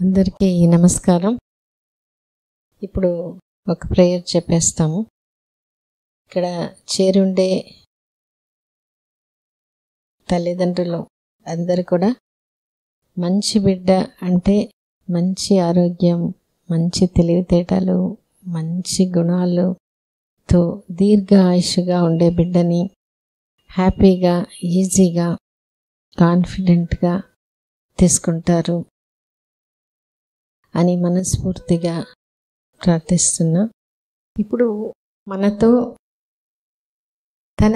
అందరికీ నమస్కారం. ఇప్పుడు ఒక ప్రేయర్ చెప్పేస్తాము. ఇక్కడ చేరుండే తల్లిదండ్రులు అందరు కూడా మంచి బిడ్డ అంటే మంచి ఆరోగ్యం, మంచి తెలివితేటలు, మంచి గుణాలతో దీర్ఘ ఆయుష్గా ఉండే బిడ్డని హ్యాపీగా, ఈజీగా, కాన్ఫిడెంట్గా తీసుకుంటారు అని మనస్ఫూర్తిగా ప్రార్థిస్తున్నా. ఇప్పుడు మనతో తన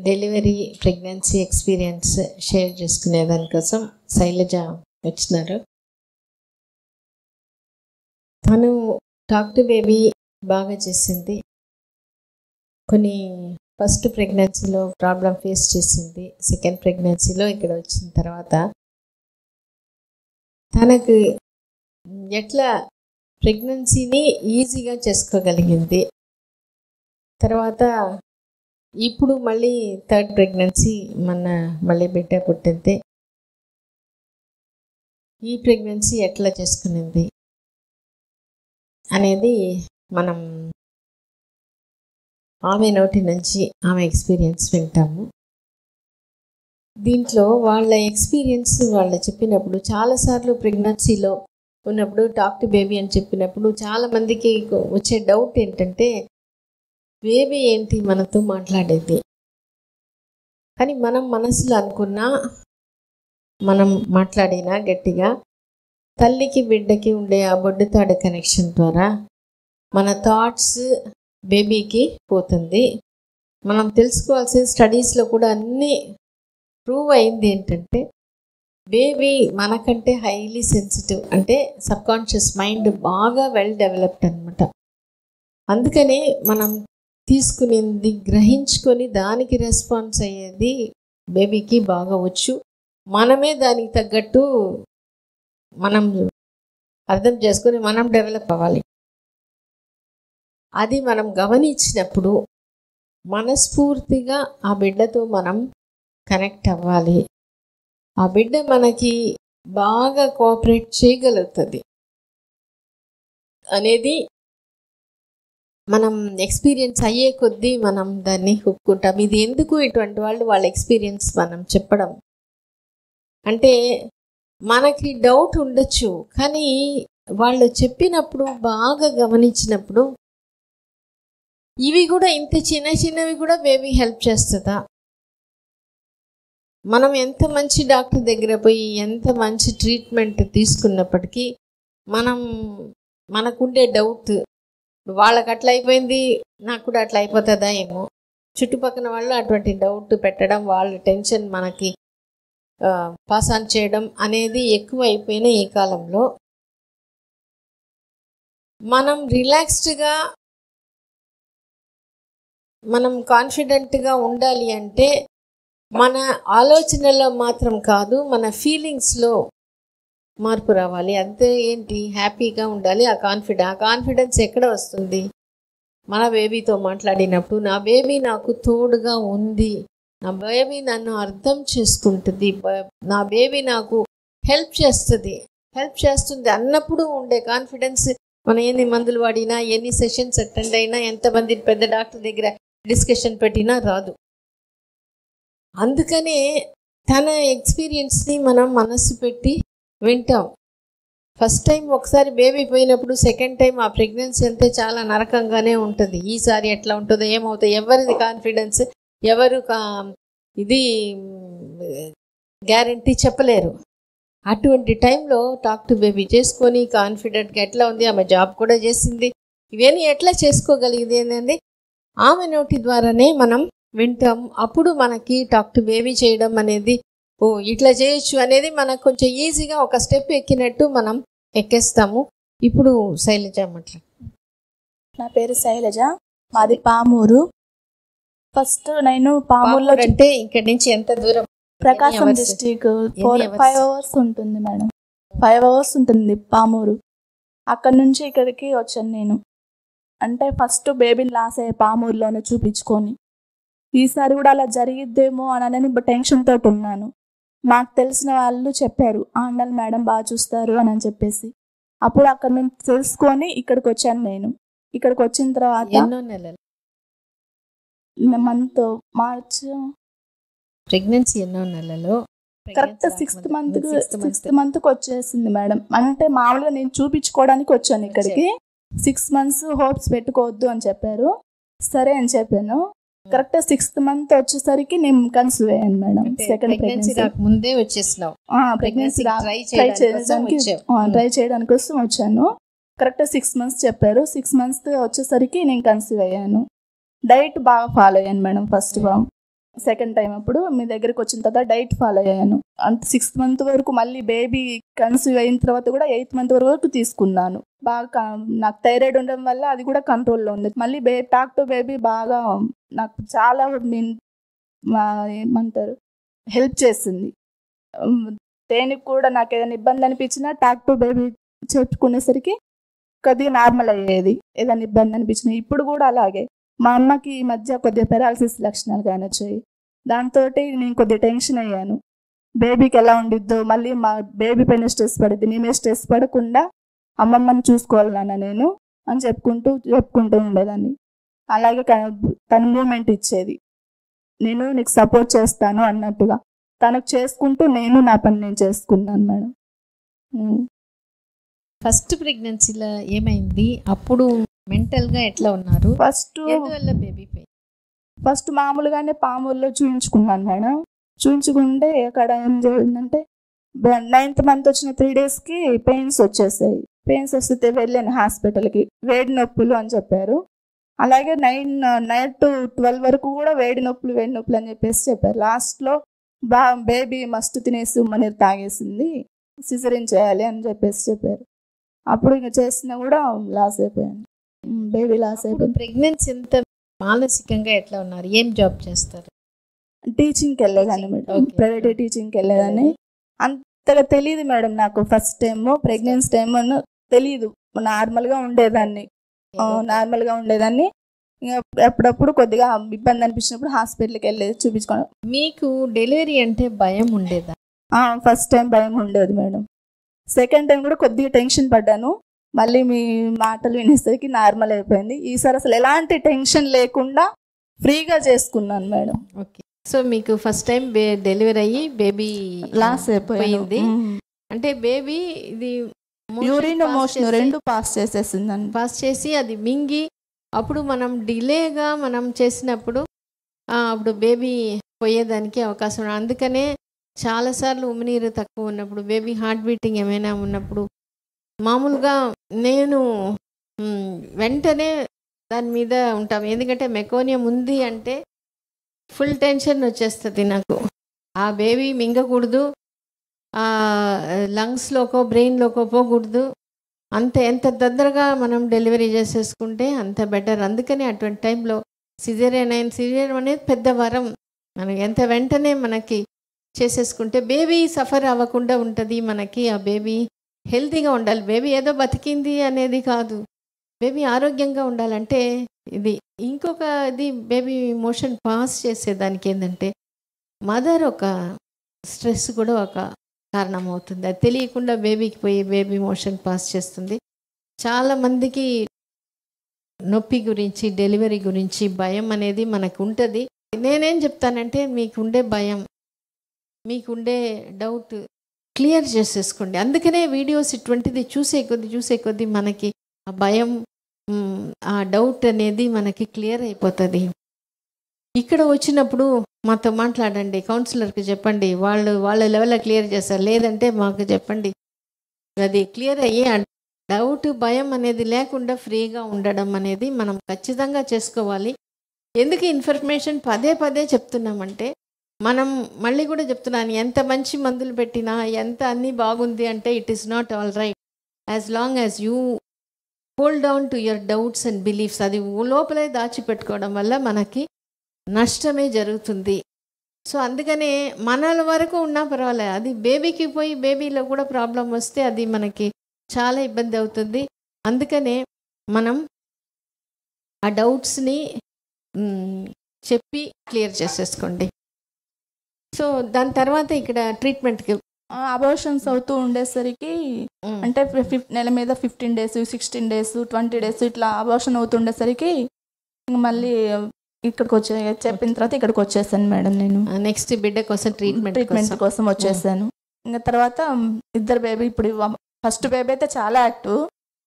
డెలివరీ ప్రెగ్నెన్సీ ఎక్స్పీరియన్స్ షేర్ చేసుకునే దానికోసం శైలజ వచ్చినారు. తను టాక్ టు బేబీ బాగా చేసింది. కొన్ని ఫస్ట్ ప్రెగ్నెన్సీలో ప్రాబ్లం ఫేస్ చేసింది. సెకండ్ ప్రెగ్నెన్సీలో ఇక్కడ వచ్చిన తర్వాత తనకు ఎట్లా ప్రెగ్నెన్సీని ఈజీగా చేసుకోగలిగింది. తర్వాత ఇప్పుడు మళ్ళీ థర్డ్ ప్రెగ్నెన్సీ మళ్ళీ బిడ్డ పుట్టింది. ఈ ప్రెగ్నెన్సీ ఎట్లా చేసుకునింది అనేది మనం ఆమె నోటి నుంచి ఆమె ఎక్స్పీరియన్స్ వింటాము. దీంట్లో వాళ్ళ ఎక్స్పీరియన్స్ వాళ్ళు చెప్పినప్పుడు చాలాసార్లు ప్రెగ్నెన్సీలో ఉన్నప్పుడు టాక్ టు బేబీ అని చెప్పినప్పుడు చాలామందికి వచ్చే డౌట్ ఏంటంటే బేబీ ఏంటి మనతో మాట్లాడేది కానీ మనం మనసులో అనుకున్నా, మనం మాట్లాడినా గట్టిగా తల్లికి బిడ్డకి ఉండే ఆ బొడ్డుతాడు కనెక్షన్ ద్వారా మన థాట్స్ బేబీకి పోతుంది. మనం తెలుసుకోవాల్సిన స్టడీస్లో కూడా అన్నీ ప్రూవ్ అయింది ఏంటంటే బేబీ మనకంటే హైలీ సెన్సిటివ్, అంటే సబ్కాన్షియస్ మైండ్ బాగా వెల్ డెవలప్డ్ అనమాట. అందుకనే మనం తీసుకునేది గ్రహించుకొని దానికి రెస్పాన్స్ అయ్యేది బేబీకి బాగా వచ్చు. మనమే దానికి తగ్గట్టు మనం అర్థం చేసుకొని మనం డెవలప్ అవ్వాలి. అది మనం గమనించినప్పుడు మనస్ఫూర్తిగా ఆ బిడ్డతో మనం కనెక్ట్ అవ్వాలి. ఆ బిడ్డ మనకి బాగా కోఆపరేట్ చేయగలుగుతుంది అనేది మనం ఎక్స్పీరియన్స్ అయ్యే కొద్దీ మనం దాన్ని ఒప్పుకుంటాం. ఇది ఎందుకు ఇటువంటి వాళ్ళ ఎక్స్పీరియన్స్ మనం చెప్పడం అంటే మనకి డౌట్ ఉండొచ్చు, కానీ వాళ్ళు చెప్పినప్పుడు బాగా గమనించినప్పుడు ఇవి కూడా ఇంత చిన్నవి కూడా బేబీ హెల్ప్ చేస్తుందా, మనం ఎంత మంచి డాక్టర్ దగ్గర పోయి ఎంత మంచి ట్రీట్మెంట్ తీసుకున్నప్పటికీ మనకుండే డౌట్ వాళ్ళకి అట్లా అయిపోయింది నాకు కూడా అట్లా అయిపోతుందా ఏమో, చుట్టుపక్కల వాళ్ళు అటువంటి డౌట్ పెట్టడం, వాళ్ళ టెన్షన్ మనకి పాస్ ఆన్ చేయడం అనేది ఎక్కువ అయిపోయిన ఈ కాలంలో మనం రిలాక్స్డ్గా మనం కాన్ఫిడెంట్గా ఉండాలి అంటే మన ఆలోచనలో మాత్రం కాదు, మన ఫీలింగ్స్లో మార్పు రావాలి. అంతే ఏంటి, హ్యాపీగా ఉండాలి. ఆ కాన్ఫిడెన్స్ ఎక్కడ వస్తుంది, మన బేబీతో మాట్లాడినప్పుడు నా బేబీ నాకు తోడుగా ఉంది, నా బేబీ నన్ను అర్థం చేసుకుంటుంది, నా బేబీ నాకు హెల్ప్ చేస్తుంది అన్నప్పుడు ఉండే కాన్ఫిడెన్స్ మనం ఎన్ని మందులు వాడినా, ఎన్ని సెషన్స్ అటెండ్ అయినా, ఎంతమంది పెద్ద డాక్టర్ దగ్గర డిస్కషన్ పెట్టినా రాదు. అందుకనే తన ఎక్స్పీరియన్స్ని మనం మనస్సు పెట్టి వింటాం. ఫస్ట్ టైం ఒకసారి బేబీ పోయినప్పుడు సెకండ్ టైం ఆ ప్రెగ్నెన్సీ అంతే చాలా నరకంగానే ఉంటుంది. ఈసారి ఎట్లా ఉంటుందో ఏమవుతుందో ఎవరిది కాన్ఫిడెన్స్, ఎవరు ఇది గ్యారంటీ చెప్పలేరు. అటువంటి టైంలో టాక్ టు బేబీ చేసుకొని కాన్ఫిడెంట్గా ఎట్లా ఉంది, ఆమె జాబ్ కూడా చేసింది, ఇవన్నీ ఎట్లా చేసుకోగలిగింది అనేది ఆమె నోటి ద్వారానే మనం వింటాం. అప్పుడు మనకి టాక్ టు బేబీ చేయడం అనేది ఇట్లా చేయొచ్చు అనేది మనకు కొంచెం ఈజీగా ఒక స్టెప్ ఎక్కినట్టు మనం ఎక్కేస్తాము. ఇప్పుడు శైలజ మాట్లాడు. నా పేరు శైలజ, మాది పామూరు. ఫస్ట్ నేను పామూరులో అంటే ఇక్కడి నుంచి ఎంత దూరం? ప్రకాశం డిస్ట్రిక్ట్ 5 hours ఉంటుంది మేడం. 5 hours ఉంటుంది పామూరు. అక్కడి నుంచి ఇక్కడికి వచ్చాను నేను. అంటే ఫస్ట్ బేబీని లాస్ అయ్యే పామూరులోనే చూపించుకొని, ఈసారి కూడా అలా జరిగిద్దేమో అని నేను టెన్షన్ తోటి ఉన్నాను. నాకు తెలిసిన వాళ్ళు చెప్పారు, ఆండల్ మేడం బాగా చూస్తారు అని చెప్పేసి. అప్పుడు అక్కడ నుంచి తెలుసుకొని ఇక్కడికి వచ్చాను నేను. ఇక్కడికి వచ్చిన తర్వాత ఎన్నో నెలలు మంత్ మార్చ్ ప్రెగ్నెన్సీ ఎన్నో నెలలో? కరెక్ట్ సిక్స్త్ మంత్కి వచ్చేసింది మేడం. అంటే మామూలుగా నేను చూపించుకోవడానికి వచ్చాను ఇక్కడికి. 6 months హోప్స్ పెట్టుకోవద్దు అని చెప్పారు. సరే అని చెప్పాను. కరెక్ట్ 6th month వచ్చేసరికి నేను కన్సీవ్ అయ్యాను మేడం. సెకండ్ ప్రెగ్నెన్సీ ముందే వచ్చేసినావు. ప్రెగ్నెన్సీ ట్రై చేయడానికి కోసం వచ్చాను. కరెక్ట్ 6 months చెప్పారు. 6 months వచ్చేసరికి నేను కన్సీవ్ అయ్యాను. డైట్ బాగా ఫాలో అయ్యాను మేడం. ఫస్ట్ సెకండ్ టైం అప్పుడు మీ దగ్గరికి వచ్చిన తర్వాత డైట్ ఫాలో అయ్యాను. అంత 6th month వరకు మళ్ళీ బేబీ కన్సీవ్ అయిన తర్వాత కూడా 8th month వరకు తీసుకున్నాను. బాగా నాకు థైరాయిడ్ ఉండడం వల్ల అది కూడా కంట్రోల్లో ఉంది. మళ్ళీ టాక్ టు బేబీ బాగా నాకు చాలా ఏమంటారు హెల్ప్ చేసింది. దేనికి కూడా నాకు ఏదైనా ఇబ్బంది అనిపించినా టాక్ టు బేబీ చెప్పుకునేసరికి కొద్దిగా నార్మల్ అయ్యేది. ఏదైనా ఇబ్బంది అనిపించినా ఇప్పుడు కూడా అలాగే. మా అమ్మకి ఈ మధ్య కొద్దిగా పెరాలసిస్ లక్షణాలు కానీ వచ్చాయి. దాంతో నేను కొద్దిగా టెన్షన్ అయ్యాను. బేబీకి ఎలా ఉండిద్దో, మళ్ళీ మా బేబీ పైన స్ట్రెస్ పడుద్ది, నేనే స్ట్రెస్ పడకుండా అమ్మమ్మని చూసుకోవాలన్నా నేను అని చెప్పుకుంటూ ఉండేదాన్ని. అలాగే తను మూమెంట్ ఇచ్చేది, నేను నీకు సపోర్ట్ చేస్తాను అన్నట్టుగా. తనకు చేసుకుంటూ నేను నా పని నేను చేసుకున్నాను మేడం. ఫస్ట్ ప్రెగ్నెన్సీలో ఏమైంది? అప్పుడు మెంటల్గా ఎట్లా ఉన్నారు? ఫస్ట్ మామూలుగానే పామూరులో చూయించుకున్నాను మేడం. చూయించుకుంటే అక్కడ ఏం జరిగిందంటే 9th month వచ్చిన 3 daysకి పెయిన్స్ వచ్చేసాయి. పెయిన్స్ వస్తే వెళ్ళాను హాస్పిటల్కి. వేడి నొప్పులు అని చెప్పారు. అలాగే నైట్ 12 వరకు కూడా వేడి నొప్పులు అని చెప్పారు. లాస్ట్లో బేబీ మస్తు తినేసి ఉమ్మనీరు తాగేసింది, సిజరీన్ చేయాలి అని చెప్పారు. అప్పుడు ఇంకా చేసినా కూడా లాస్ అయిపోయాను. బేబీ లాస్ అయిపోయింది. ప్రెగ్నెన్సీ ఎంత మానసికంగా ఎట్లా ఉన్నారు? ఏం జాబ్ చేస్తారు? టీచింగ్కి వెళ్ళేదాన్ని మేడం. ప్రైవేట్ టీచింగ్కి వెళ్ళేదాన్ని. అంతగా తెలియదు మేడం నాకు. ఫస్ట్ టైం ప్రెగ్నెన్సీ టైం తెలియదు. నార్మల్గా ఉండేదాన్ని. అప్పుడప్పుడు కొద్దిగా ఇబ్బంది అనిపించినప్పుడు హాస్పిటల్కి వెళ్ళేది చూపించుకోవడం. మీకు డెలివరీ అంటే భయం ఉండేదా? ఫస్ట్ టైం భయం ఉండేది మేడం. సెకండ్ టైం కూడా కొద్దిగా టెన్షన్ పడ్డాను. మళ్ళీ మీ మాటలు వినేసరికి నార్మల్ అయిపోయింది. ఈసారి అసలు ఎలాంటి టెన్షన్ లేకుండా ఫ్రీగా చేసుకున్నాను మేడం. ఓకే. సో మీకు ఫస్ట్ టైం డెలివరీ అయ్యి బేబీ లాస్ అయిపోయింది. అంటే బేబీ ఇది యూరిన్ మోషన్ రెండు పాస్ చేసేసిందని పాస్ చేసి అది మింగి అప్పుడు మనం డిలేగా మనం చేసినప్పుడు అప్పుడు బేబీ పోయేదానికి అవకాశం. అందుకనే చాలాసార్లు ఉమ్మనీరు తక్కువ ఉన్నప్పుడు, బేబీ హార్ట్ బీటింగ్ ఏమైనా ఉన్నప్పుడు మామూలుగా నేను వెంటనే దాని మీద ఉంటాం. ఎందుకంటే మెకోనియం ఉంది అంటే ఫుల్ టెన్షన్ వచ్చేస్తుంది నాకు. ఆ బేబీ మింగకూడదు, లంగ్స్లోకో బ్రెయిన్లోకో పోకూడదు. ఎంత తొందరగా మనం డెలివరీ చేసేసుకుంటే అంత బెటర్. అందుకని అటువంటి టైంలో సిజేరియన్ అనేది పెద్ద వరం. మనకి ఎంత వెంటనే మనకి చేసేసుకుంటే బేబీ సఫర్ అవ్వకుండా ఉంటుంది. మనకి ఆ బేబీ హెల్తీగా ఉండాలి. బేబీ ఏదో బతికింది అనేది కాదు, బేబీ ఆరోగ్యంగా ఉండాలంటే ఇది. ఇంకొక ఇది బేబీ మోషన్ పాస్ చేసేదానికి ఏంటంటే మదర్ ఒక స్ట్రెస్ కూడా ఒక కారణం అవుతుంది. అది తెలియకుండా బేబీకి పోయి బేబీ మోషన్ పాస్ చేస్తుంది. చాలామందికి నొప్పి గురించి, డెలివరీ గురించి భయం అనేది మనకు ఉంటుంది. నేనేం చెప్తానంటే మీకుండే భయం, మీకుండే డౌట్ క్లియర్ చేసేసుకోండి. అందుకనే వీడియోస్ ఇటువంటిది చూసే కొద్దీ మనకి ఆ భయం, ఆ డౌట్ అనేది మనకి క్లియర్ అయిపోతుంది. ఇక్కడ వచ్చినప్పుడు మాతో మాట్లాడండి, కౌన్సిలర్కి చెప్పండి, వాళ్ళ లెవెల్లో క్లియర్ చేస్తారు. లేదంటే మాకు చెప్పండి, అది క్లియర్ అయ్యి ఆ డౌట్, భయం అనేది లేకుండా ఫ్రీగా ఉండడం అనేది మనం ఖచ్చితంగా చేసుకోవాలి. ఎందుకు ఇన్ఫర్మేషన్ పదే చెప్తున్నామంటే, మనం మళ్ళీ కూడా చెప్తున్నాను, ఎంత మంచి మందులు పెట్టినా, ఎంత అన్నీ బాగుంది అంటే it is not all right as long as you hold down to your doubts and beliefs. అది లోపలే దాచిపెట్టుకోవడం వల్ల మనకి నష్టమే జరుగుతుంది. సో అందుకనే మనల వరకు ఉన్నా పర్వాలేదు, అది బేబీకి పోయి బేబీలో కూడా ప్రాబ్లం వస్తే అది మనకి చాలా ఇబ్బంది అవుతుంది. అందుకనే మనం ఆ డౌట్స్ని చెప్పి క్లియర్ చేసేసుకోండి. సో దాని తర్వాత ఇక్కడ ట్రీట్మెంట్కి అబార్షన్స్ అవుతూ ఉండేసరికి అంటే నెల మీద 15 days 16 days 20 days ఇట్లా అబార్షన్ అవుతుండేసరికి ఇంక మళ్ళీ ఇక్కడికి చెప్పిన తర్వాత ఇక్కడికి వచ్చేసాను మేడం. నేను నెక్స్ట్ బిడ్డ కోసం ట్రీట్మెంట్ కోసం వచ్చేసాను. ఇంకా తర్వాత ఇద్దరు బేబీ, ఇప్పుడు ఫస్ట్ బేబీ అయితే చాలా యాక్టివ్,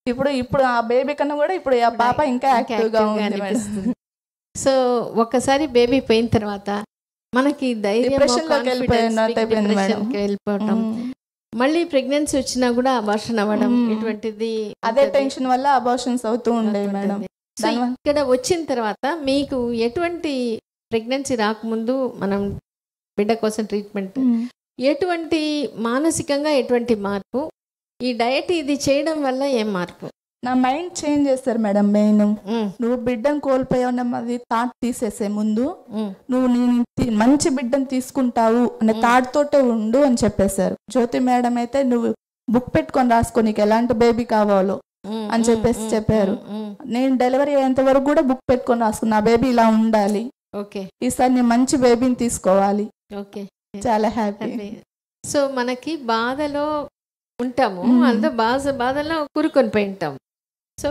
ఇప్పుడు ఆ బేబీ కన్నా కూడా ఇప్పుడు ఆ పాప ఇంకా యాక్టివ్గా ఉంది. సో ఒక్కసారి బేబీ పోయిన తర్వాత మనకి వెళ్ళిపోవటం, మళ్ళీ ప్రెగ్నెన్సీ వచ్చినా కూడా అబార్షన్ అవ్వడం ఇటువంటిది అదే టెన్షన్ వల్ల అబార్షన్స్ అవుతూ ఉండేవి మేడం. ఇక్కడ వచ్చిన తర్వాత మీకు ఎటువంటి ప్రెగ్నెన్సీ రాకముందు మనం బిడ్డ కోసం ట్రీట్మెంట్, ఎటువంటి మానసికంగా ఎటువంటి మార్పు, ఈ డయట్ ఇది చేయడం వల్ల ఏం మార్పు? నా మైండ్ చేంజ్ చేస్తారు మేడం. మెయిన్ నువ్వు బిడ్డను కోల్పోయావు థాట్ తీసేసే ముందు నువ్వు నేను మంచి బిడ్డను తీసుకుంటావు అనే థాట్ తోటే ఉండు అని చెప్పేశారు. జ్యోతి మేడం అయితే నువ్వు బుక్ పెట్టుకొని రాసుకో నీకు ఎలాంటి బేబీ కావాలో అని చెప్పేసి చెప్పారు. నేను డెలివరీ అయ్యేంత వరకు కూడా బుక్ పెట్టుకొని రాసుకున్నా, నా బేబీ ఇలా ఉండాలి, ఈసారి నేను మంచి బేబీని తీసుకోవాలి. చాలా హ్యాపీ. సో మనకి బాధలో ఉంటాము, అంత బాధలో కూరుకొని పోయి ఉంటాము. సో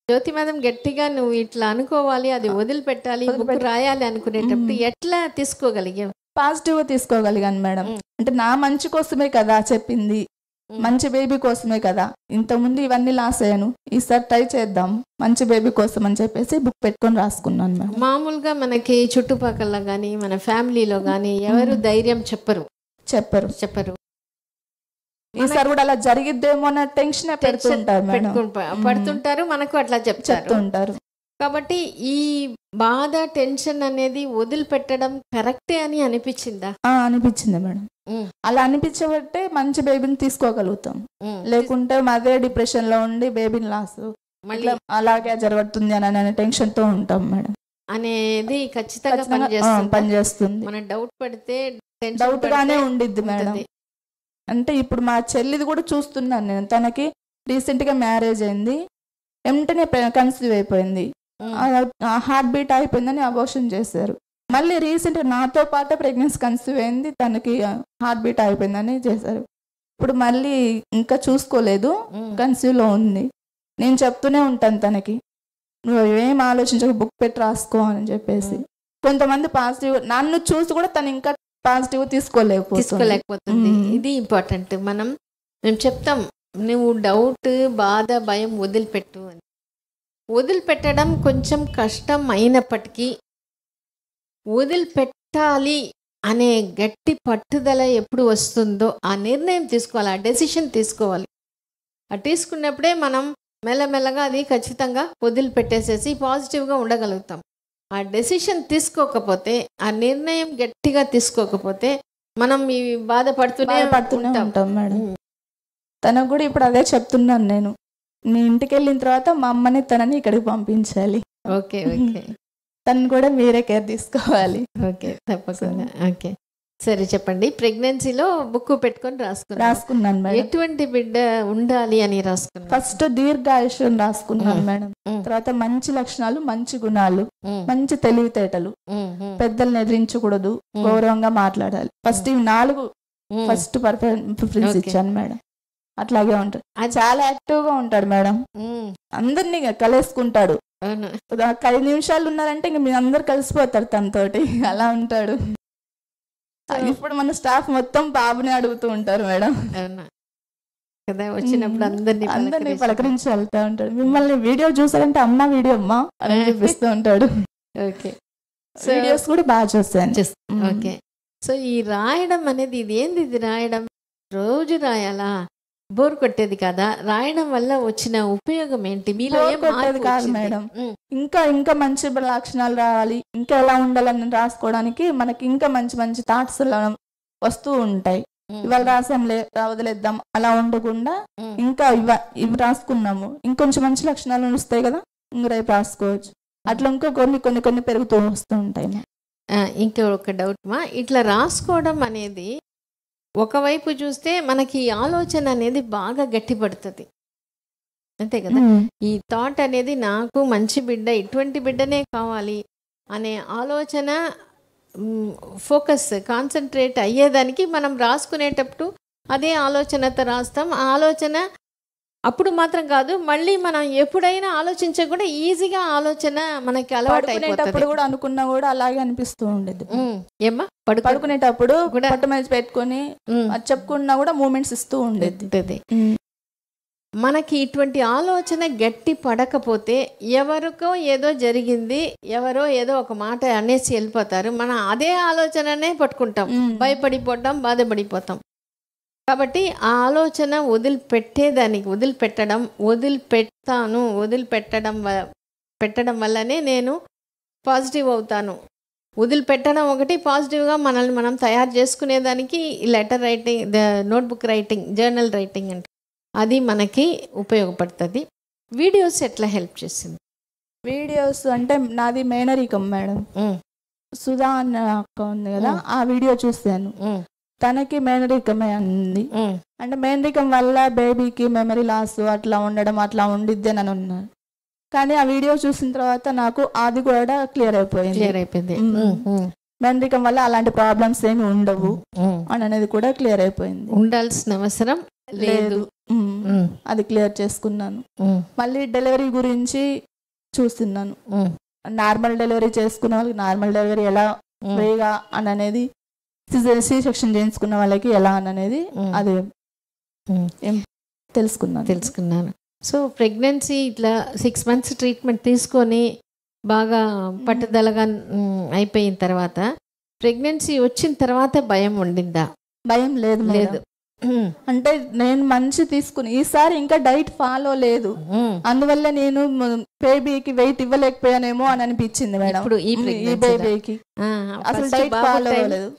జ్యోతి మేడం గట్టిగా నువ్వు ఇట్లా అనుకోవాలి, అది వదిలిపెట్టాలి, బుక్ రాయాలి అనుకునేటప్పుడు ఎట్లా తీసుకోగలిగావు? పాజిటివ్గా తీసుకోగలిగాను మేడం. అంటే నా మంచి కోసమే కదా చెప్పింది, మంచి బేబీ కోసమే కదా, ఇంతకుముందు ఇవన్నీ లాస్ అయ్యాను, ఈసారి ట్రై చేద్దాం మంచి బేబీ కోసం అని చెప్పేసి బుక్ పెట్టుకొని రాసుకున్నాను మేడం. మామూలుగా మనకి చుట్టుపక్కల కానీ మన ఫ్యామిలీలో కానీ ఎవరు ధైర్యం చెప్పరు. ఈసారి కూడా అలా జరిగిద్దేమో అన్న టెన్షన్ పడుతుంటారు, మనకు అట్లా చెప్తుంటారు. కాబట్టి ఈ బాధ టెన్షన్ అనేది వదిలిపెట్టడం కరెక్టే అని అనిపించిందా? అనిపించింది మేడం. అలా అనిపించబట్టే మంచి బేబీని తీసుకోగలుగుతాం, లేకుంటే అదే డిప్రెషన్ లో ఉండి బేబీని లాస్ మళ్ళీ అలాగే జరుగుతుంది అని టెన్షన్ తో ఉంటాం మేడం. అనేది ఖచ్చితంగా పనిచేస్తుంది. మనం డౌట్ పడితే డౌట్ గానే ఉండిద్ది మేడం. అంటే ఇప్పుడు మా చెల్లిది కూడా చూస్తున్నాను నేను, తనకి రీసెంట్ గా మ్యారేజ్ అయింది, వెంటనే కన్సీవ్ అయిపోయింది, హార్ట్ బీట్ అయిపోయిందని అబార్షన్ చేశారు. మళ్ళీ రీసెంట్ నాతో పాటు ప్రెగ్నెన్సీ కన్సీవ్ అయింది, తనకి హార్ట్ బీట్ అయిపోయిందని చేశారు. ఇప్పుడు మళ్ళీ ఇంకా చూసుకోలేదు, కన్సీవ్ లో ఉంది. నేను చెప్తూనే ఉంటాను తనకి, నువ్వు ఏం ఆలోచించక బుక్ పెట్టి రాసుకో అని చెప్పేసి. కొంతమంది పాజిటివ్ నన్ను చూసి కూడా తను ఇంకా పాజిటివ్ తీసుకోలేకపోతుంది. ఇది ఇంపార్టెంట్. మేము చెప్తాం, నువ్వు డౌట్ బాధ భయం వదిలిపెట్టు అని. వదిలిపెట్టడం కొంచెం కష్టం అయినప్పటికీ వదిలిపెట్టాలి అనే గట్టి పట్టుదల ఎప్పుడు వస్తుందో ఆ నిర్ణయం తీసుకోవాలి, ఆ డెసిషన్ తీసుకోవాలి. అది తీసుకున్నప్పుడే మనం మెల్లమెల్లగా అది ఖచ్చితంగా వదిలిపెట్టేసేసి పాజిటివ్గా ఉండగలుగుతాం. ఆ డెసిషన్ తీసుకోకపోతే, ఆ నిర్ణయం గట్టిగా తీసుకోకపోతే మనం ఈ బాధపడుతూనే ఉంటాం మేడం. తనకు కూడా ఇప్పుడు అదే చెప్తున్నాను నేను, నీ ఇంటికి వెళ్ళిన తర్వాత మా అమ్మని తనని ఇక్కడికి పంపించాలి. ఓకే తను కూడా మీరే కేర్ తీసుకోవాలి. ఓకే, తప్పకుండా. ఓకే, సరే చెప్పండి. ప్రెగ్నెన్సీలో బుక్ పెట్టుకొని రాసుకున్నాను మేడం. ఎటువంటి బిడ్డ ఉండాలి అని రాసుకున్నాను? ఫస్ట్ దీర్ఘాయుష్యం రాసుకున్నాను మేడం. తర్వాత మంచి లక్షణాలు, మంచి గుణాలు, మంచి తెలివితేటలు, పెద్దల్ని ఎదిరించకూడదు, గౌరవంగా మాట్లాడాలి. ఫస్ట్ ఇవి 4 ఫస్ట్ ప్రిఫరెన్స్ ఇచ్చాను మేడం. అట్లాగే ఉంటాడు, చాలా యాక్టివ్ గా ఉంటాడు మేడం. అందరినీ కలేసుకుంటాడు. 5 నిమిషాలు ఉన్నారంటే ఇంక మీరు అందరు కలిసిపోతారు తనతోటి, అలా ఉంటాడు. ఇప్పుడు మన స్టాఫ్ మొత్తం బాబుని అడుగుతూ ఉంటారు మేడం. కదా, వచ్చినప్పుడు అందరినీ పలకరించి వెళ్తా ఉంటాడు. మిమ్మల్ని వీడియో చూసారంటే అమ్మ వీడియో అమ్మా అని చూపిస్తూ ఉంటాడు. ఓకే, వీడియోస్ కూడా బాగా చూస్తాను. ఓకే, సో ఈ రాయడం అనేది ఇది ఏంది? ఇది రాయడం రోజు రాయాలా? బోర్ కొట్టేది కదా? రాయడం వల్ల వచ్చిన ఉపయోగం ఏంటి? మీలో కొట్టేది కాదు మేడం. ఇంకా మంచి లక్షణాలు రావాలి, ఇంకా ఎలా ఉండాలని రాసుకోవడానికి మనకి ఇంకా మంచి మంచి థాట్స్ వస్తూ ఉంటాయి. ఇవాళ రాసాంలే వదిలేద్దాం అలా ఉండకుండా ఇంకా ఇవి రాసుకున్నాము, ఇంకొంచెం మంచి లక్షణాలు వస్తాయి కదా, ఇంక రేపు రాసుకోవచ్చు. అట్లా ఇంకా కొన్ని పెరుగుతూ వస్తూ ఉంటాయి. ఇంకా ఒక డౌట్ మా, ఇట్లా రాసుకోవడం అనేది ఒకవైపు చూస్తే మనకి ఆలోచన అనేది బాగా గట్టిపడుతుంది, అంతే కదా? ఈ థాట్ అనేది నాకు మంచి బిడ్డ, ఇటువంటి బిడ్డనే కావాలి అనే ఆలోచన, ఫోకస్ కాన్సన్ట్రేట్ అయ్యేదానికి మనం రాసుకునేటప్పుడు అదే ఆలోచనతో రాస్తాం. ఆ ఆలోచన అప్పుడు మాత్రం కాదు, మళ్ళీ మనం ఎప్పుడైనా ఆలోచించక కూడా ఈజీగా ఆలోచన మనకి అలవాటు అయిపోతుంది. కూడా అనుకున్నా కూడా అలాగే అనిపిస్తూ ఉండేది. ఏమ్మా పడుకునేటప్పుడు కూడా పట్టు మీద పెట్టుకొని చెప్పుకున్నా కూడా మూమెంట్స్ ఇస్తూ ఉండేది. మనకి ఇటువంటి ఆలోచన గట్టి పడకపోతే ఎవరికో ఏదో జరిగింది, ఎవరో ఏదో ఒక మాట అనేసి వెళ్ళిపోతారు, మనం అదే ఆలోచననే పట్టుకుంటాం, భయపడిపోతాం, బాధపడిపోతాం. కాబట్టి ఆ ఆలోచన పెట్టడం వల్లనే నేను పాజిటివ్ అవుతాను. వదిలిపెట్టడం ఒకటి, పాజిటివ్గా మనల్ని మనం తయారు చేసుకునేదానికి letter writing, notebook writing, journal writing అంటే అది మనకి ఉపయోగపడుతుంది. వీడియోస్ ఎట్లా హెల్ప్ చేసింది? వీడియోస్ అంటే నాది మేనరికం మేడం, సుధా అన్న అక్క ఉంది కదా, ఆ వీడియో చూసాను. తనకి మేనరికమే అంది. అంటే మేనరికం వల్ల బేబీకి మెమరీ లాస్ అట్లా ఉండడం అట్లా ఉండిద్ది అని ఉన్నారు. కానీ ఆ వీడియో చూసిన తర్వాత నాకు అది కూడా క్లియర్ అయిపోయింది. మేనరికం వల్ల అలాంటి ప్రాబ్లమ్స్ ఏమి ఉండవు అని అనేది కూడా క్లియర్ అయిపోయింది. ఉండాల్సిన అవసరం లేదు, అది క్లియర్ చేసుకున్నాను. మళ్ళీ డెలివరీ గురించి చూస్తున్నాను. నార్మల్ డెలివరీ చేసుకున్న వాళ్ళకి నార్మల్ డెలివరీ ఎలా ఫ్రీగా అని అనేది, సి సెక్షన్ చేయించుకున్న వాళ్ళకి ఎలా అని అనేది అది తెలుసుకున్నాను. సో ప్రెగ్నెన్సీ ఇట్లా 6 months ట్రీట్మెంట్ తీసుకొని బాగా పట్టుదలగా అయిపోయిన తర్వాత, ప్రెగ్నెన్సీ వచ్చిన తర్వాత భయం ఉండిందా? భయం లేదు. అంటే నేను మంచి తీసుకుని ఈసారి ఇంకా డైట్ ఫాలో లేదు, అందువల్ల నేను బేబీకి వెయిట్ ఇవ్వలేకపోయానేమో అని అనిపించింది మేడం. ఈ బేబీకి అసలు డైట్ ఫాలో అవ్వలేదు.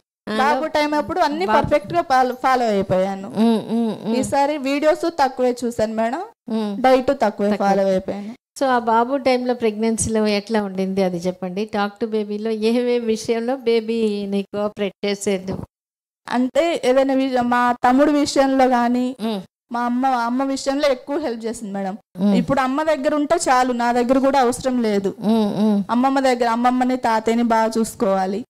బాబు టైం అప్పుడు అన్ని పర్ఫెక్ట్ గా ఫాలో అయిపోయాను. ఈసారి వీడియోస్ తక్కువే చూసాను మేడం, డైట్ తక్కువే ఫాలో అయిపోయాను. సో ఆ బాబు టైంలో ప్రెగ్నెన్సీలో ఎట్లా ఉండింది అది చెప్పండి. టాక్ టు బేబీలో ఏమేమి విషయంలో బేబీని కోఆపరేట్ చేసేది? అంటే ఏదైనా మా తమ్ముడు విషయంలో కానీ మా అమ్మ విషయంలో ఎక్కువ హెల్ప్ చేసింది మేడం. ఇప్పుడు అమ్మ దగ్గర ఉంటే చాలు, నా దగ్గర కూడా అవసరం లేదు. అమ్మమ్మని తాతయ్యని బాగా చూసుకోవాలి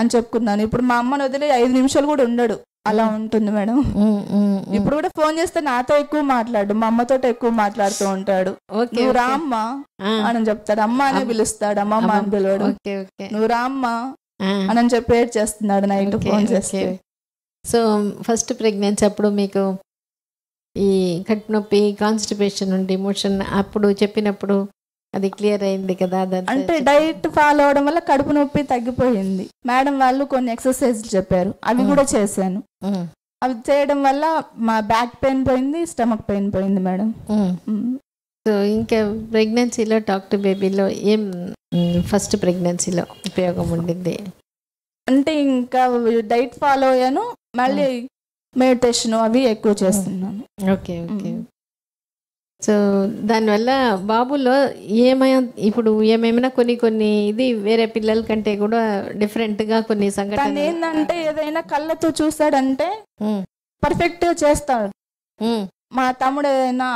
అని చెప్పుకున్నాను. ఇప్పుడు మా అమ్మని వదిలి 5 నిమిషాలు కూడా ఉండడు, అలా ఉంటుంది మేడం. ఇప్పుడు కూడా ఫోన్ చేస్తే నాతో ఎక్కువ మాట్లాడు, మా అమ్మతో ఎక్కువ మాట్లాడుతూ ఉంటాడు. నువ్వు రా అమ్మ అని చెప్తాడు, అమ్మ అనే పిలుస్తాడు, అమ్మమ్మ అని పిలవాడు. నువ్వు రా అమ్మ అని చెప్పి ఏడ్ చేస్తున్నాడు నైట్ ఫోన్ చేస్తే. సో ఫస్ట్ ప్రెగ్నెన్సీ అప్పుడు మీకు ఈ కడుపు నొప్పి, కాన్స్టిపేషన్ ఉండి మోషన్ అప్పుడు చెప్పినప్పుడు అది క్లియర్ అయింది కదా? అంటే డైట్ ఫాలో అవడం వల్ల కడుపు నొప్పి తగ్గిపోయింది. మేడం వాళ్ళు కొన్ని ఎక్సర్సైజ్లు చెప్పారు, అవి కూడా చేశాను. అవి చేయడం వల్ల మా బ్యాక్ పెయిన్ పోయింది, స్టమక్ పెయిన్ పోయింది మేడం. సో ఇంకా ప్రెగ్నెన్సీలో టాక్ టు బేబీలో ఏం ఫస్ట్ ప్రెగ్నెన్సీలో ఉపయోగం ఉండింది? అంటే ఇంకా డైట్ ఫాలో అయ్యాను, మళ్ళీ మెడిటేషన్ అవి ఎక్కువ చేస్తున్నాను. ఓకే. సో దానివల్ల బాబులో ఇప్పుడు ఏమైనా కొన్ని ఇది వేరే పిల్లల కంటే కూడా డిఫరెంట్గా కొన్ని సంఘటనలు ఏంటంటే ఏదైనా కళ్ళతో చూసాడంటే పర్ఫెక్ట్ గా చేస్తాడు. మా తమ్ముడు ఏదైనా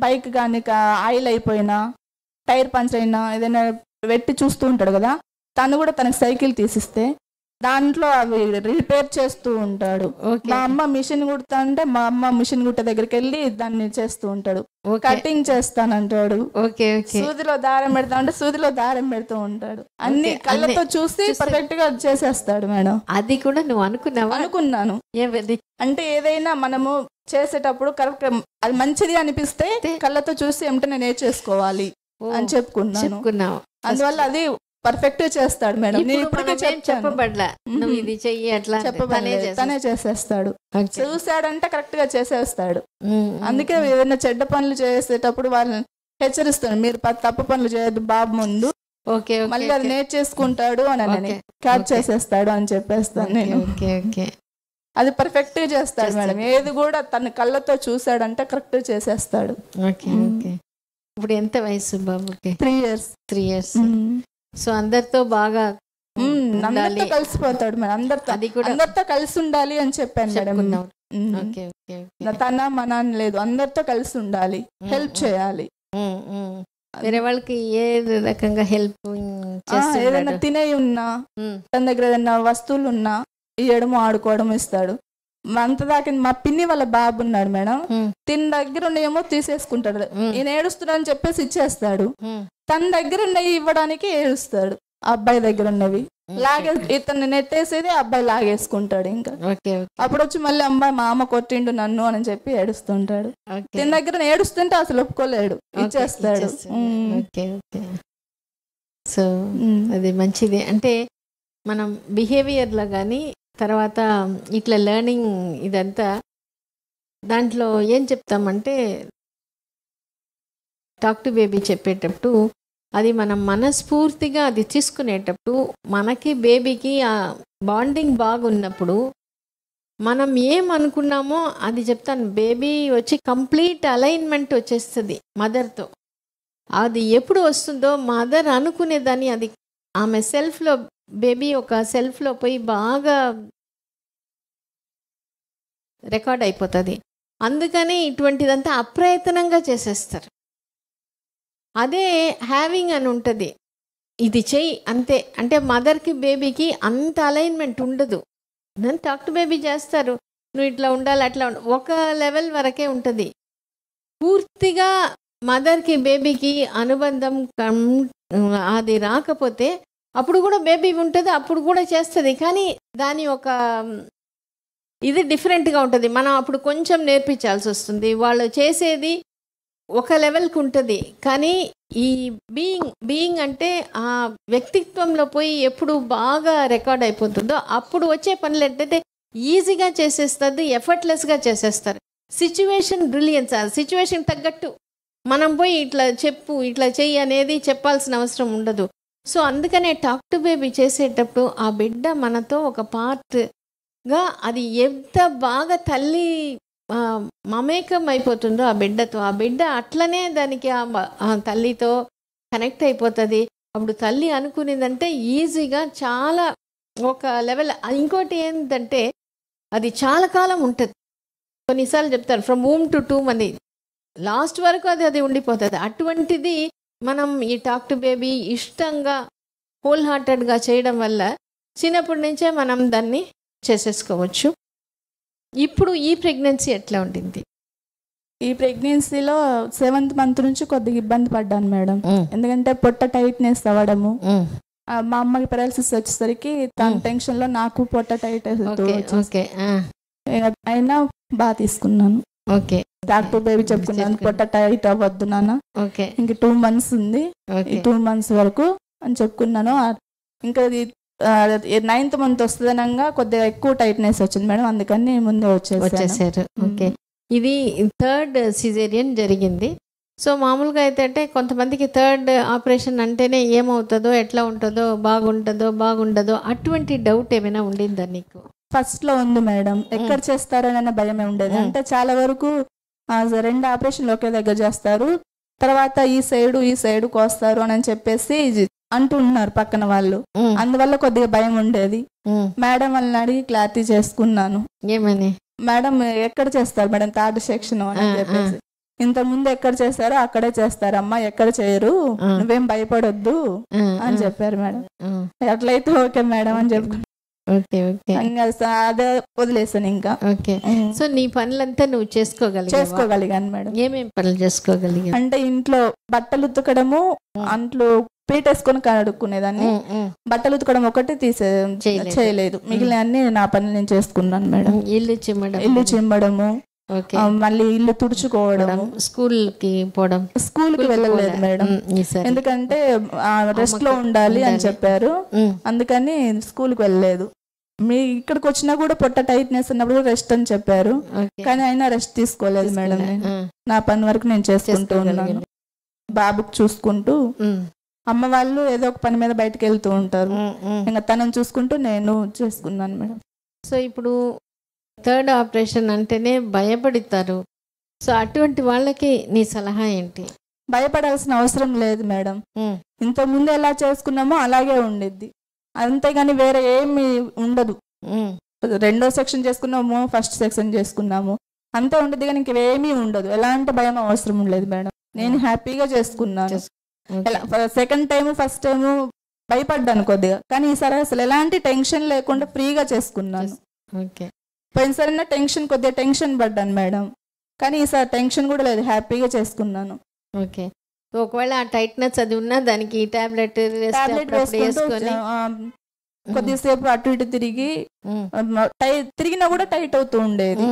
బైక్ కానీ ఆయిల్ అయిపోయినా, టైర్ పంచర్ అయినా ఏదైనా వెట్టి చూస్తూ ఉంటాడు కదా, తను కూడా తనకు సైకిల్ తీసిస్తే దాంట్లో అవి రిపేర్ చేస్తూ ఉంటాడు. మా అమ్మ మిషన్ కుడతా అంటే మా అమ్మ మిషన్ కుట్ట దగ్గరికి వెళ్ళి దాన్ని చేస్తూ ఉంటాడు. కటింగ్ చేస్తానంటాడు, సూదిలో దారం పెడతా అంటే సూదిలో దారం పెడుతూ ఉంటాడు. అన్ని కళ్ళతో చూసి పర్ఫెక్ట్ గా చేసేస్తాడు మేడం. అది కూడా నువ్వు అనుకున్నాను. అంటే ఏదైనా మనము చేసేటప్పుడు కరెక్ట్ అది మంచిది అనిపిస్తే కళ్ళతో చూసి ఏమిటో నేర్చేసుకోవాలి అని చెప్పుకున్నాను. అందువల్ల అది పర్ఫెక్ట్ చేస్తాడు మేడం. చెప్పబడ్డా నువ్వు ఇది చెయ్యి అట్లా తనే చేసేస్తాడు. చూసాడంటే కరెక్ట్ గా చేసేస్తాడు. అందుకే ఏదైనా చెడ్డ పనులు చేసేటప్పుడు వాళ్ళని హెచ్చరిస్తాను, మీరు తప్పు పనులు చేయొద్దు బాబు ముందు, మళ్ళీ అది నేర్చేసుకుంటాడు అని క్యాచ్ చేసేస్తాడు అని చెప్పేస్తాను నేను. అది పర్ఫెక్ట్ గా చేస్తాడు మేడం. ఏది కూడా తన కళ్ళతో చూసాడంటే కరెక్ట్ చేసేస్తాడు. ఇప్పుడు ఎంత వయసు బాబుకి? 3 years. 3 years. సో అందరితో బాగా కలిసిపోతాడు మేడం. అందరితో కలిసి ఉండాలి అని చెప్పాను మేడం. తన మన లేదు, అందరితో కలిసి ఉండాలి, హెల్ప్ చేయాలి. వేరే వాళ్ళకి ఏ రకంగా హెల్ప్ ఏదైనా తినే ఉన్నా, తన దగ్గర ఏదైనా వస్తువులు ఉన్నా ఇవ్వడం, ఆడుకోవడం ఇస్తాడు. అంత దాకా మా పిన్ని వాళ్ళ బాబు ఉన్నాడు మేడం. తిన దగ్గర ఉన్నయేమో తీసేసుకుంటాడు, ఈయన ఏడుస్తున్నాడు అని చెప్పేసి ఇచ్చేస్తాడు. తన దగ్గర ఉన్నవి ఇవ్వడానికి ఏడుస్తాడు. అబ్బాయి దగ్గర ఉన్నవి ఇతన్ని నెట్టేసేది అబ్బాయి లాగేసుకుంటాడు. ఇంకా అప్పుడు వచ్చి మళ్ళీ అమ్మాయి మా అమ్మ కొట్టిండు నన్ను అని చెప్పి ఏడుస్తుంటాడు. తిన దగ్గర ఏడుస్తుంటే అసలు ఒప్పుకోలేడు, ఇచ్చేస్తాడు. సో అది మంచిది. అంటే మనం బిహేవియర్లో కానీ తర్వాత ఇట్లా లెర్నింగ్ ఇదంతా దాంట్లో ఏం చెప్తామంటే టాక్ టు బేబీ చెప్పేటప్పుడు అది మనం మనస్ఫూర్తిగా అది తీసుకునేటప్పుడు మనకి బేబీకి ఆ బాండింగ్ బాగున్నప్పుడు మనం ఏమనుకున్నామో అది చెప్తాను. బేబీ వచ్చి కంప్లీట్ అలైన్మెంట్ వచ్చేస్తుంది మదర్తో. అది ఎప్పుడు వస్తుందో మదర్ అనుకునేదాన్ని అది ఆమె సెల్ఫ్లో బేబీ ఒక సెల్ఫ్లో పోయి బాగా రికార్డ్ అయిపోతుంది. అందుకని ఇటువంటిదంతా అప్రయత్నంగా చేసేస్తారు. అదే హ్యావింగ్ అని ఉంటుంది, ఇది చెయ్యి అంతే. అంటే మదర్కి బేబీకి అంత అలైన్మెంట్ ఉండదు. నన్ను టాక్ టు బేబీ చేస్తారు, నువ్వు ఇట్లా ఉండాలి అట్లా ఒక లెవెల్ వరకే ఉంటుంది. పూర్తిగా మదర్కి బేబీకి అనుబంధం అది రాకపోతే అప్పుడు కూడా బేబీ ఉంటుంది, అప్పుడు కూడా చేస్తుంది. కానీ దాని ఒక ఇది డిఫరెంట్గా ఉంటుంది. మనం అప్పుడు కొంచెం నేర్పించాల్సి వస్తుంది. వాళ్ళు చేసేది ఒక లెవెల్కి ఉంటుంది. కానీ ఈ బీయింగ్ అంటే ఆ వ్యక్తిత్వంలో పోయి ఎప్పుడు బాగా రికార్డ్ అయిపోతుందో అప్పుడు వచ్చే పనులు ఏంటంటే ఈజీగా చేసేస్తుంది, ఎఫర్ట్లెస్గా చేసేస్తారు. సిచ్యువేషన్ బ్రిలియన్స్, ఆ సిచ్యువేషన్ తగ్గట్టు మనం పోయి ఇట్లా చెప్పు ఇట్లా చెయ్యి అనేది చెప్పాల్సిన అవసరం ఉండదు. సో అందుకనే టాక్ టు బేబీ చేసేటప్పుడు ఆ బిడ్డ మనతో ఒక పార్ట్గా అది ఎంత బాగా తల్లి మమేకం అయిపోతుందో ఆ బిడ్డతో, ఆ బిడ్డ అట్లనే దానికి ఆ తల్లితో కనెక్ట్ అయిపోతుంది. అప్పుడు తల్లి అనుకునేదంటే ఈజీగా చాలా ఒక లెవెల్. ఇంకోటి ఏంటంటే అది చాలా కాలం ఉంటుంది. కొన్నిసార్లు చెప్తారు ఫ్రమ్ వూమ్ టు టూమ్ అని, లాస్ట్ వరకు అది ఉండిపోతుంది. అటువంటిది మనం ఈ టాక్ టు బేబీ ఇష్టంగా హోల్ హార్టెడ్గా చేయడం వల్ల చిన్నప్పటి నుంచే మనం దాన్ని చేసేసుకోవచ్చు. ఇప్పుడు ఈ ప్రెగ్నెన్సీ ఎట్లా ఉండింది? ఈ ప్రెగ్నెన్సీలో 7th month నుంచి కొద్దిగా ఇబ్బంది పడ్డాను మేడం. ఎందుకంటే పొట్ట టైట్నెస్ అవ్వడము, మా అమ్మకి పెరాలసిస్ వచ్చేసరికి తన టెన్షన్ లో నాకు పొట్ట టైట్ అయినా బాగా తీసుకున్నాను. డాక్టర్ బేబీ చెప్పుకున్నాను పొట్ట టైట్ అవ్వద్దు నాన్న, ఇంక 2 months ఉంది, ఈ 2 months వరకు అని చెప్పుకున్నాను. ఇంకా 9th month వస్తుందనంగా కొద్దిగా ఎక్కువ టైట్నెస్ వచ్చింది మేడం, అందుకని ముందే వచ్చేసారు. ఓకే, ఇది 3rd సిజేరియన్ జరిగింది. సో మామూలుగా అయితే అంటే కొంతమందికి 3rd ఆపరేషన్ అంటేనే ఏమవుతుందో ఎట్లా ఉంటుందో బాగుండదో అటువంటి డౌట్ ఏమైనా ఉండిందా నీకు? ఫస్ట్ లో ఉంది మేడం, ఎక్కడ చేస్తారనే భయమే ఉండేది. అంటే చాలా వరకు 2 ఆపరేషన్లు ఒకే దగ్గర చేస్తారు, తర్వాత ఈ సైడ్ కోస్తారు అని చెప్పేసి అంటున్నారు పక్కన వాళ్ళు. అందువల్ల కొద్దిగా భయం ఉండేది. మేడం వాళ్ళని అడిగి క్లారిటీ చేసుకున్నాను. ఏమని? మేడం ఎక్కడ చేస్తారు మేడం 3rd సెక్షన్ అని చెప్పేసి, ఇంత ముందు ఎక్కడ చేస్తారో అక్కడే చేస్తారమ్మా, ఎక్కడ చేయరు, నువ్వేం భయపడొద్దు అని చెప్పారు మేడం. అట్లయితే ఓకే మేడం అని చెప్పుకున్నాను. అదే వదిలేసాను ఇంకా. సో నీ పనులంతా నువ్వు చేసుకోగలిగాను మేడం. ఏమేం పనులు చేసుకోగలిగా అంటే ఇంట్లో బట్టలు ఉతకడము, అంట్లో పీటేసుకొని కడుక్కునేదాన్ని, బట్టలు ఉతకడం ఒకటి చేయలేదు, మిగిలిన అన్ని నా పనులు నేను చేసుకున్నాను మేడం. ఇల్లు చిమ్మడము, మళ్ళీ ఇల్లు తుడుచుకోవడం, స్కూల్కి వెళ్ళలేదు మేడం, ఎందుకంటే రెస్ట్ లో ఉండాలి అని చెప్పారు, అందుకని స్కూల్కి వెళ్ళలేదు. మీ ఇక్కడికి వచ్చినా కూడా పొట్ట టైట్నెస్ ఉన్నప్పుడు రెస్ట్ అని చెప్పారు, కానీ అయినా రెస్ట్ తీసుకోలేదు మేడం. నా పని వరకు నేను చేసుకుంటూ ఉన్నాను, బాబుకి చూసుకుంటూ. అమ్మ వాళ్ళు ఏదో ఒక పని మీద బయటకు వెళ్తూ ఉంటారు, ఇంకా తనని చూసుకుంటూ నేను చేసుకున్నాను మేడం. సో ఇప్పుడు 3rd ఆపరేషన్ అంటేనే భయపడతారు. సో అటువంటి వాళ్ళకి నీ సలహా ఏంటి? భయపడాల్సిన అవసరం లేదు మేడం, ఇంతకుముందు ఎలా చేసుకున్నామో అలాగే ఉండిద్ది, అంతేగాని వేరే ఏమి ఉండదు. 2వ సెక్షన్ చేసుకున్నాము, 1st సెక్షన్ చేసుకున్నాము, అంతే ఉండదు, కానీ ఇంకేమీ ఉండదు. ఎలాంటి భయం అవసరం లేదు మేడం, నేను హ్యాపీగా చేసుకున్నాను. 2nd టైం 1st టైము భయపడ్డాను కొద్దిగా, కానీ ఈసారి అసలు ఎలాంటి టెన్షన్ లేకుండా ఫ్రీగా చేసుకున్నాను. ఓకే, పోయినసారి కొద్దిగా టెన్షన్ పడ్డాను మేడం, కానీ ఈసారి టెన్షన్ కూడా లేదు, హ్యాపీగా చేసుకున్నాను. ఓకే. ఒకవేళ ఆ టైట్నెస్ అది ఉన్నా దానికి టాబ్లెట్ వేసుకొని కొద్దిసేపు అటు ఇటు తిరిగినా కూడా టైట్ అవుతూ ఉండేది.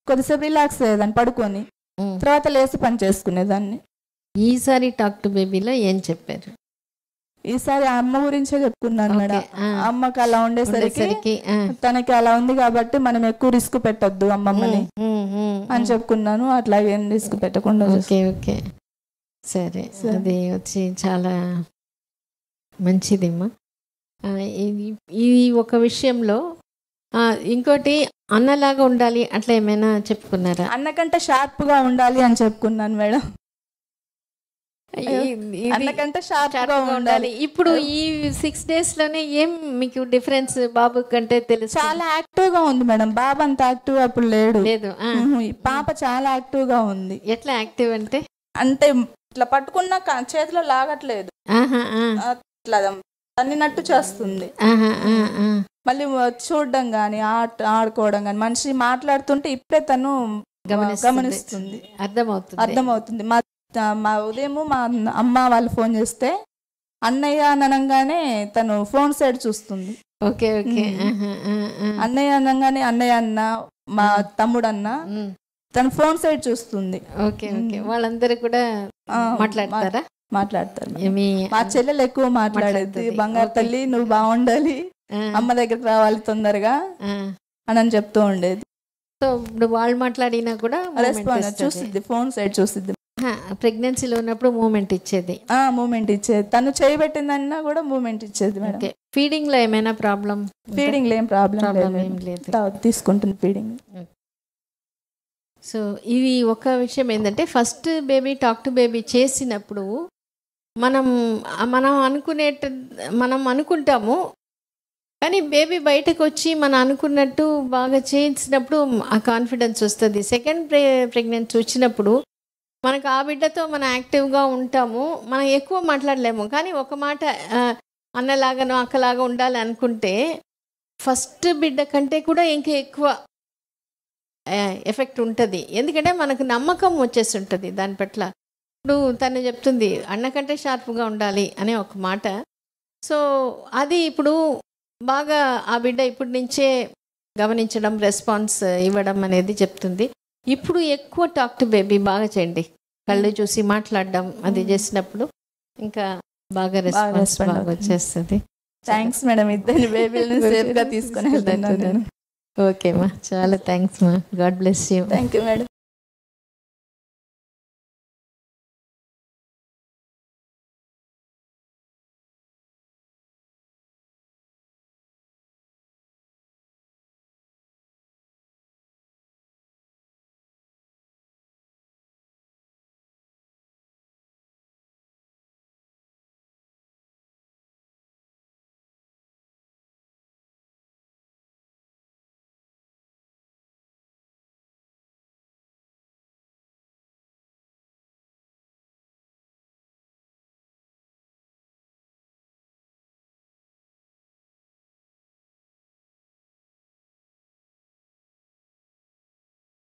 కొద్దిసేపు రిలాక్స్ అయ్యేదాన్ని పడుకొని, తర్వాత లేసి పని చేసుకునేదాన్ని. ఈసారి టాక్ టు బేబీలో ఏం చెప్పారు? ఈసారి అమ్మ గురించే చెప్పుకున్నాను మేడం. అమ్మకి అలా ఉండేసరికి తనకి అలా ఉంది కాబట్టి మనం ఎక్కువ రిస్క్ పెట్టొద్దు అమ్మమ్మని అని చెప్పుకున్నాను. అట్లాగే రిస్క్ పెట్టకుండా. ఓకే ఓకే సరే, అది వచ్చి చాలా మంచిదమ్మా. ఈ ఒక విషయంలో ఇంకోటి అన్నలాగా ఉండాలి అట్లా ఏమైనా చెప్పుకున్నారా? అన్నకంటే షార్ప్గా ఉండాలి అని చెప్పుకున్నాను మేడం. అన్నకంటే షార్ప్గా ఉండాలి. ఇప్పుడు ఈ 6 days లోనే ఏం మీకు డిఫరెన్స్ బాబు కంటే తెలుసు? చాలా యాక్టివ్గా ఉంది మేడం. బాబు అంత యాక్టివ్ అప్పుడు లేడు. పాప చాలా యాక్టివ్గా ఉంది. ఎట్లా యాక్టివ్ అంటే ఇట్లా పట్టుకున్న చేతిలో లాగట్లేదు, ఇట్లా తన్నినట్టు చేస్తుంది. మళ్ళీ చూడడం గాని ఆడుకోవడం గాని, మనిషి మాట్లాడుతుంటే ఇప్పుడే తను గమనిస్తుంది, అర్థమవుతుంది. మా ఉదయం మా అమ్మ వాళ్ళు ఫోన్ చేస్తే అన్నయ్య అనగానే తను ఫోన్ సైడ్ చూస్తుంది. Okay okay. అన్నయ్య అనగానే అన్నయ్య అన్న, మా తమ్ముడు అన్న, తను ఫోన్ సైడ్ చూస్తుంది. Okay okay. వాళ్ళందరూ కూడా మాట్లాడతారు. మా చెల్లెలు ఎక్కువ మాట్లాడేది, బంగారు తల్లి నువ్వు బాగుండాలి, అమ్మ దగ్గరికి రావాలి తొందరగా అని చెప్తూ ఉండేది. సో ఇప్పుడు వాళ్ళు మాట్లాడినా కూడా రెస్పాన్స్ చూస్తుంది, ఫోన్ సైడ్ చూస్తుంది. ప్రెగ్నెన్సీలో ఉన్నప్పుడు మూమెంట్ ఇచ్చేది. తను చేయబెట్టిందన్నా కూడా మూమెంట్ ఇచ్చేది మేడం. ఫీడింగ్ లో ఏమైనా ప్రాబ్లం? ఫీడింగ్ లో ఏం ప్రాబ్లం ఏం లేదు, తీసుకుంటుంది ఫీడింగ్. సో ఇది ఒక విషయం ఏంటంటే, first baby talk to baby చేసినప్పుడు మనం అనుకుంటాము, కానీ బేబీ బయటకు వచ్చి మనం అనుకున్నట్టు బాగా చేయించినప్పుడు ఆ కాన్ఫిడెన్స్ వస్తుంది. సెకండ్ ప్రెగ్నెన్సీ వచ్చినప్పుడు మనకు ఆ బిడ్డతో మనం యాక్టివ్గా ఉంటాము, మనం ఎక్కువ మాట్లాడలేము, కానీ ఒక మాట అన్నలాగానో అక్కలాగా ఉండాలి అనుకుంటే ఫస్ట్ బిడ్డ కంటే కూడా ఇంకా ఎక్కువ ఎఫెక్ట్ ఉంటుంది. ఎందుకంటే మనకు నమ్మకం వచ్చేసి ఉంటుంది దాని పట్ల. ఇప్పుడు తను చెప్తుంది అన్నకంటే షార్ప్గా ఉండాలి అనే ఒక మాట. సో అది ఇప్పుడు బాగా ఆ బిడ్డ ఇప్పటి నుంచే గమనించడం, రెస్పాన్స్ ఇవ్వడం అనేది చెప్తుంది. ఇప్పుడు ఎక్కువ టాక్ టు బేబీ బాగా చేయండి, కళ్ళు చూసి మాట్లాడడం అది చేసినప్పుడు ఇంకా బాగా రెస్పాన్స్ బాగా వచ్చేస్తుంది. థ్యాంక్స్ మేడం, ఇద్దరు బేబీలను సేఫ్గా తీసుకొని వెళ్తున్నాను. ఓకే మా, చాలా థ్యాంక్స్ మా. God bless you. Thank you madam.